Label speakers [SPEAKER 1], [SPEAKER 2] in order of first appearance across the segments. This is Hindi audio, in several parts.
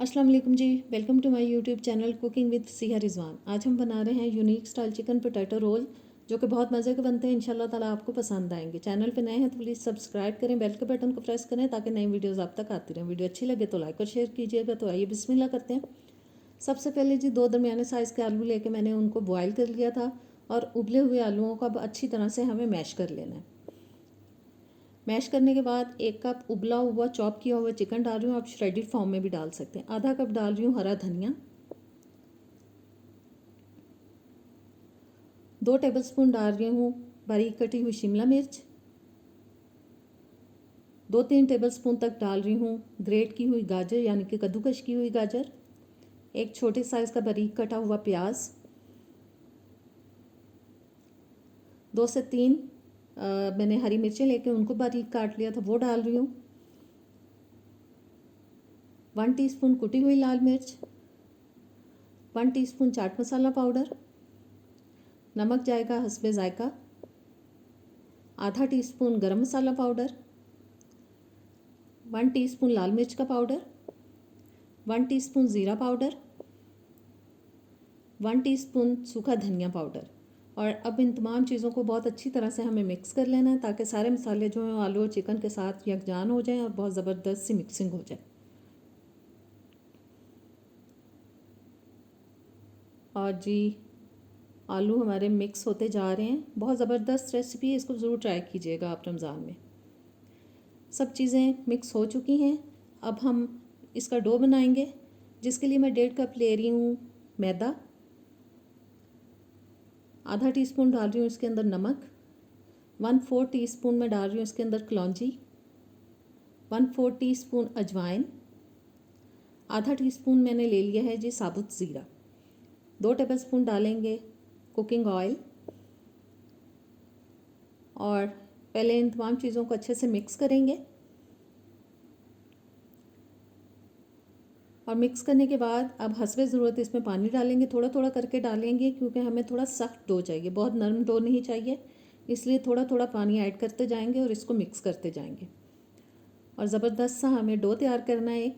[SPEAKER 1] अस्सलाम वालेकुम जी, welcome to my YouTube channel cooking with Siya Rizwan. आज हम बना रहे हैं unique style chicken potato roll, जो कि बहुत मज़े के बनते हैं। इंशाल्लाह ताला आपको पसंद आएंगे। चैनल पे नए हैं तो प्लीज़ सब्सक्राइब करें, बेल के बटन को प्रेस करें ताकि नई वीडियोस आप तक आती रहें। वीडियो अच्छी लगे तो लाइक और शेयर कीजिएगा। तो आइए बिस्मिल्लाह करते हैं। सबसे पहले जी 2 दरमियाने साइज़ के आलू लेके मैंने उनको बॉयल कर लिया था और उबले हुए आलूओं को अब अच्छी तरह से हमें मैश कर लेना है। मैश करने के बाद 1 कप उबला हुआ चॉप किया हुआ चिकन डाल रही हूँ। आप श्रेडिड फॉर्म में भी डाल सकते हैं। आधा कप डाल रही हूँ हरा धनिया, 2 टेबलस्पून डाल रही हूँ बारीक कटी हुई शिमला मिर्च, 2-3 टेबलस्पून तक डाल रही हूँ ग्रेट की हुई गाजर यानी कि कद्दूकश की हुई गाजर, एक छोटे साइज़ का बारीक कटा हुआ प्याज, 2 से 3 मैंने हरी मिर्चें लेके उनको बारीक काट लिया था, वो डाल रही हूँ। 1 टीस्पून कुटी हुई लाल मिर्च, 1 टीस्पून चाट मसाला पाउडर, नमक जाएगा हस्बे जायका, आधा टीस्पून गरम मसाला पाउडर, 1 टीस्पून लाल मिर्च का पाउडर, 1 टीस्पून ज़ीरा पाउडर, 1 टीस्पून सूखा धनिया पाउडर। और अब इन तमाम चीज़ों को बहुत अच्छी तरह से हमें मिक्स कर लेना है ताकि सारे मसाले जो हैं आलू और चिकन के साथ यकजान हो जाएं और बहुत ज़बरदस्त सी मिक्सिंग हो जाए। और जी आलू हमारे मिक्स होते जा रहे हैं। बहुत ज़बरदस्त रेसिपी है, इसको ज़रूर ट्राई कीजिएगा आप रमज़ान में। सब चीज़ें मिक्स हो चुकी हैं। अब हम इसका डो बनाएंगे, जिसके लिए मैं 1.5 कप ले रही हूँ मैदा, आधा टीस्पून डाल रही हूँ इसके अंदर नमक, 1/4 टीस्पून मैं डाल रही हूँ इसके अंदर कलौंजी, 1/4 टीस्पून अजवाइन, आधा टीस्पून मैंने ले लिया है जी साबुत ज़ीरा, 2 टेबलस्पून डालेंगे कुकिंग ऑयल। और पहले इन तमाम चीज़ों को अच्छे से मिक्स करेंगे। और मिक्स करने के बाद अब हस्बे ज़रूरत इसमें पानी डालेंगे, थोड़ा थोड़ा करके डालेंगे क्योंकि हमें थोड़ा सख्त डो चाहिए, बहुत नरम डो नहीं चाहिए। इसलिए थोड़ा थोड़ा पानी ऐड करते जाएंगे और इसको मिक्स करते जाएंगे। और ज़बरदस्त सा हमें डो तैयार करना है एक।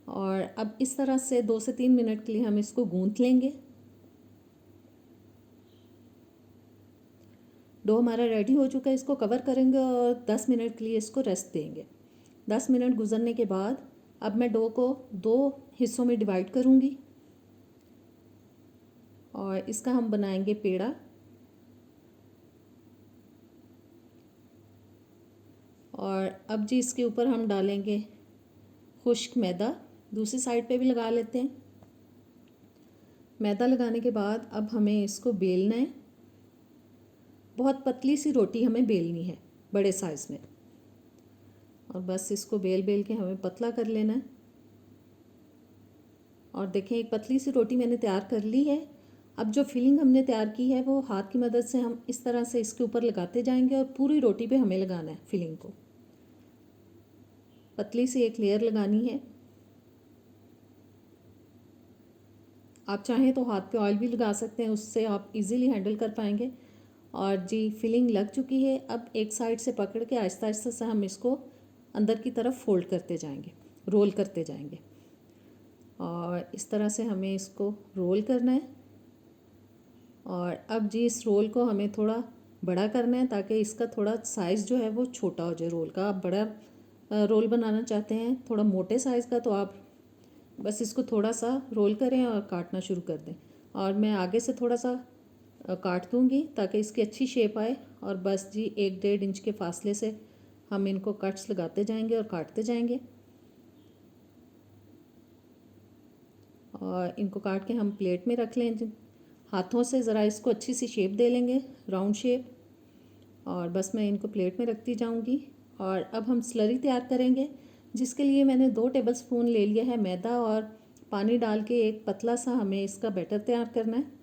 [SPEAKER 1] और अब इस तरह से 2 से 3 मिनट के लिए हम इसको गूंथ लेंगे। डो हमारा रेडी हो चुका है, इसको कवर करेंगे और 10 मिनट के लिए इसको रेस्ट देंगे। 10 मिनट गुजरने के बाद अब मैं डो को 2 हिस्सों में डिवाइड करूँगी और इसका हम बनाएंगे पेड़ा। और अब जी इसके ऊपर हम डालेंगे खुश्क मैदा, दूसरी साइड पे भी लगा लेते हैं। मैदा लगाने के बाद अब हमें इसको बेलना है। बहुत पतली सी रोटी हमें बेलनी है बड़े साइज़ में, और बस इसको बेल बेल के हमें पतला कर लेना है। और देखें एक पतली सी रोटी मैंने तैयार कर ली है। अब जो फिलिंग हमने तैयार की है वो हाथ की मदद से हम इस तरह से इसके ऊपर लगाते जाएंगे और पूरी रोटी पे हमें लगाना है फिलिंग को। पतली सी एक लेयर लगानी है। आप चाहें तो हाथ पे ऑयल भी लगा सकते हैं, उससे आप इजीली हैंडल कर पाएंगे। और जी फिलिंग लग चुकी है। अब एक साइड से पकड़ के आहिस्ता आहिस्ता से हम इसको अंदर की तरफ फोल्ड करते जाएंगे, रोल करते जाएंगे। और इस तरह से हमें इसको रोल करना है। और अब जी इस रोल को हमें थोड़ा बड़ा करना है ताकि इसका थोड़ा साइज़ जो है वो छोटा हो जाए रोल का। आप बड़ा रोल बनाना चाहते हैं थोड़ा मोटे साइज़ का, तो आप बस इसको थोड़ा सा रोल करें और काटना शुरू कर दें। और मैं आगे से थोड़ा सा काट दूँगी ताकि इसकी अच्छी शेप आए। और बस जी 1-1.5 इंच के फासले से हम इनको कट्स लगाते जाएंगे और काटते जाएंगे। और इनको काट के हम प्लेट में रख लें। हाथों से ज़रा इसको अच्छी सी शेप दे लेंगे, राउंड शेप। और बस मैं इनको प्लेट में रखती जाऊंगी। और अब हम स्लरी तैयार करेंगे, जिसके लिए मैंने 2 टेबलस्पून ले लिया है मैदा और पानी डाल के एक पतला सा हमें इसका बैटर तैयार करना है।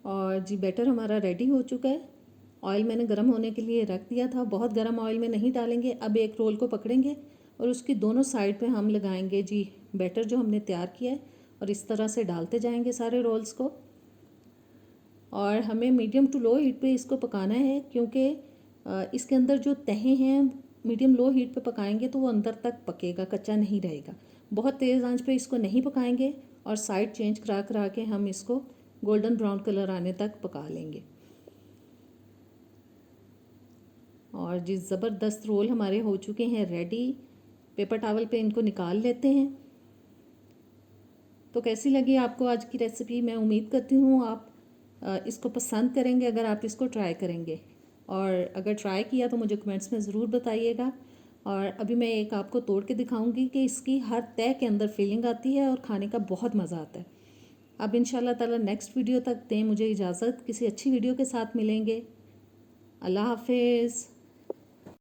[SPEAKER 1] और जी बैटर हमारा रेडी हो चुका है। ऑयल मैंने गर्म होने के लिए रख दिया था, बहुत गर्म ऑयल में नहीं डालेंगे। अब एक रोल को पकड़ेंगे और उसकी दोनों साइड पे हम लगाएंगे जी बैटर जो हमने तैयार किया है, और इस तरह से डालते जाएंगे सारे रोल्स को। और हमें मीडियम टू लो हीट पे इसको पकाना है क्योंकि इसके अंदर जो तहें हैं मीडियम लो हीट पे पकाएंगे तो वो अंदर तक पकेगा, कच्चा नहीं रहेगा। बहुत तेज़ आंच पे इसको नहीं पकाएंगे और साइड चेंज करा करा के हम इसको गोल्डन ब्राउन कलर आने तक पका लेंगे। और जी ज़बरदस्त रोल हमारे हो चुके हैं रेडी। पेपर टॉवल पे इनको निकाल लेते हैं। तो कैसी लगी आपको आज की रेसिपी? मैं उम्मीद करती हूँ आप इसको पसंद करेंगे अगर आप इसको ट्राई करेंगे। और अगर ट्राई किया तो मुझे कमेंट्स में ज़रूर बताइएगा। और अभी मैं एक आपको तोड़ के दिखाऊंगी कि इसकी हर तह के अंदर फीलिंग आती है और खाने का बहुत मज़ा आता है। अब इंशाल्लाह ताला नेक्स्ट वीडियो तक दें मुझे इजाज़त, किसी अच्छी वीडियो के साथ मिलेंगे। अल्लाह हाफिज़।